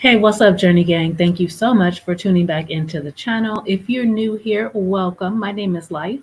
Hey, what's up, Journey Gang? Thank you so much for tuning back into the channel. If you're new here, welcome. My name is Life.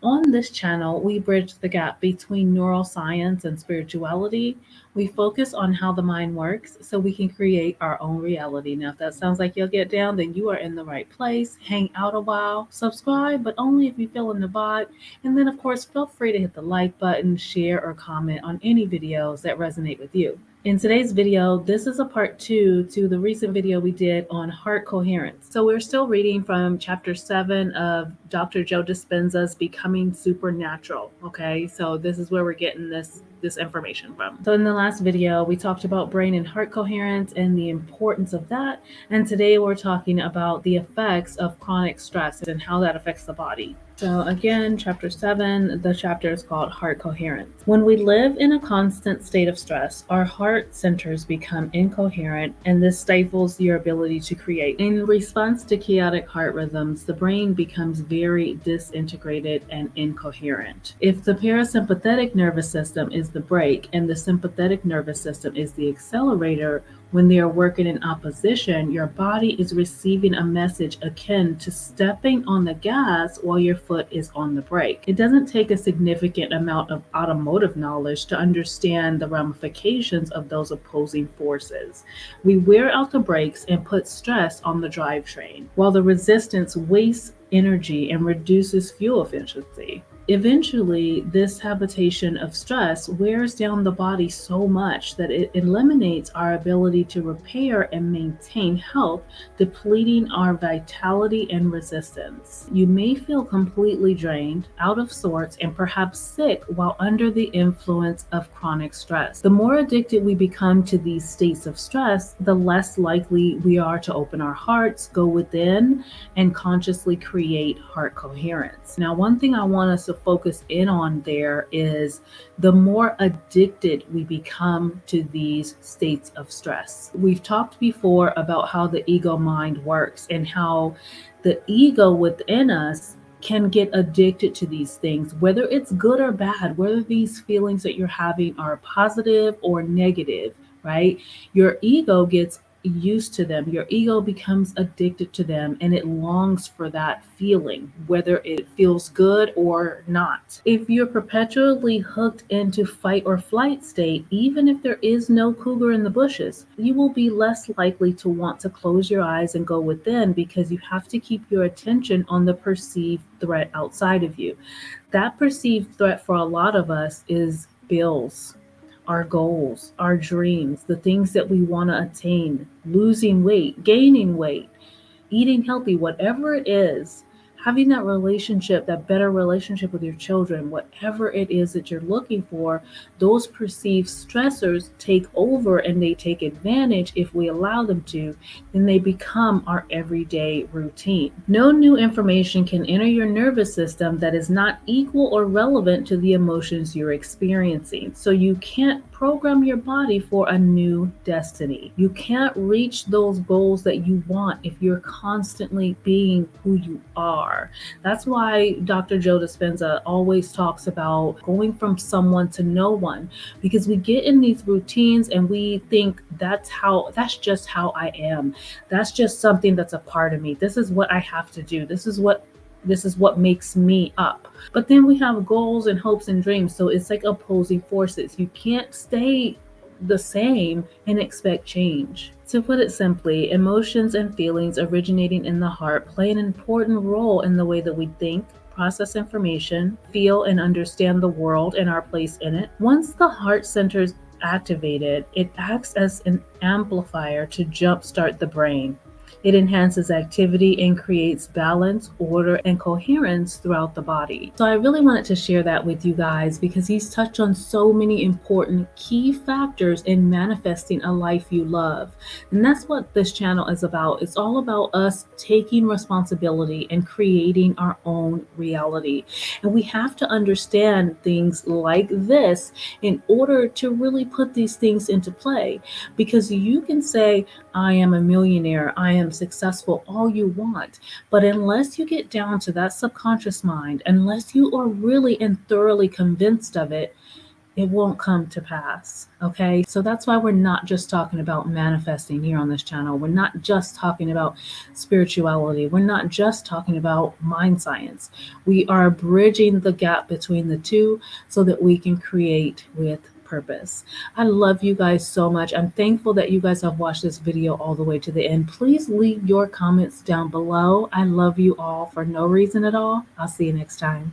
On this channel, we bridge the gap between neuroscience and spirituality. We focus on how the mind works so we can create our own reality. Now, if that sounds like you'll get down, then you are in the right place. Hang out a while, subscribe, but only if you feel in the vibe. And then, of course, feel free to hit the like button, share, or comment on any videos that resonate with you. In today's video, this is a part 2 to the recent video we did on heart coherence. So we're still reading from chapter 7 of Dr. Joe Dispenza's Becoming Supernatural. Okay, so this is where we're getting this information from. So in the last video, we talked about brain and heart coherence and the importance of that. And today we're talking about the effects of chronic stress and how that affects the body. So again, chapter 7, the chapter is called Heart Coherence. When we live in a constant state of stress, our heart centers become incoherent, and this stifles your ability to create. In response to chaotic heart rhythms, the brain becomes very disintegrated and incoherent. If the parasympathetic nervous system is the brake and the sympathetic nervous system is the accelerator, when they are working in opposition, your body is receiving a message akin to stepping on the gas while your foot is on the brake. It doesn't take a significant amount of automotive knowledge to understand the ramifications of those opposing forces. We wear out the brakes and put stress on the drivetrain, while the resistance wastes energy and reduces fuel efficiency. Eventually, this habitation of stress wears down the body so much that it eliminates our ability to repair and maintain health, depleting our vitality and resistance. You may feel completely drained, out of sorts, and perhaps sick while under the influence of chronic stress. The more addicted we become to these states of stress, the less likely we are to open our hearts, go within, and consciously create heart coherence. Now, one thing I want us to focus in on there is the more addicted we become to these states of stress. We've talked before about how the ego mind works and how the ego within us can get addicted to these things, whether it's good or bad, whether these feelings that you're having are positive or negative, right? Your ego gets used to them. Your ego becomes addicted to them and it longs for that feeling, whether it feels good or not. If you're perpetually hooked into fight or flight state, even if there is no cougar in the bushes, you will be less likely to want to close your eyes and go within because you have to keep your attention on the perceived threat outside of you. That perceived threat for a lot of us is bills, our goals, our dreams, the things that we want to attain, losing weight, gaining weight, eating healthy, whatever it is, having that relationship, that better relationship with your children, whatever it is that you're looking for, those perceived stressors take over and they take advantage if we allow them to, then they become our everyday routine. No new information can enter your nervous system that is not equal or relevant to the emotions you're experiencing. So you can't program your body for a new destiny. You can't reach those goals that you want if you're constantly being who you are. That's why Dr. Joe Dispenza always talks about going from someone to no one, because we get in these routines and we think that's just how I am. That's just something that's a part of me. This is what I have to do. This is what makes me up. But then we have goals and hopes and dreams. So it's like opposing forces. You can't stay the same and expect change. To put it simply, emotions and feelings originating in the heart play an important role in the way that we think, process information, feel, and understand the world and our place in it. Once the heart center is activated, it acts as an amplifier to jumpstart the brain. It enhances activity and creates balance, order, and coherence throughout the body. So I really wanted to share that with you guys because he's touched on so many important key factors in manifesting a life you love. And that's what this channel is about. It's all about us taking responsibility and creating our own reality. And we have to understand things like this in order to really put these things into play. Because you can say, I am a millionaire, I am successful, all you want. But unless you get down to that subconscious mind, unless you are really and thoroughly convinced of it, it won't come to pass. Okay. So that's why we're not just talking about manifesting here on this channel. We're not just talking about spirituality. We're not just talking about mind science. We are bridging the gap between the two so that we can create with purpose. I love you guys so much. I'm thankful that you guys have watched this video all the way to the end. Please leave your comments down below. I love you all for no reason at all. I'll see you next time.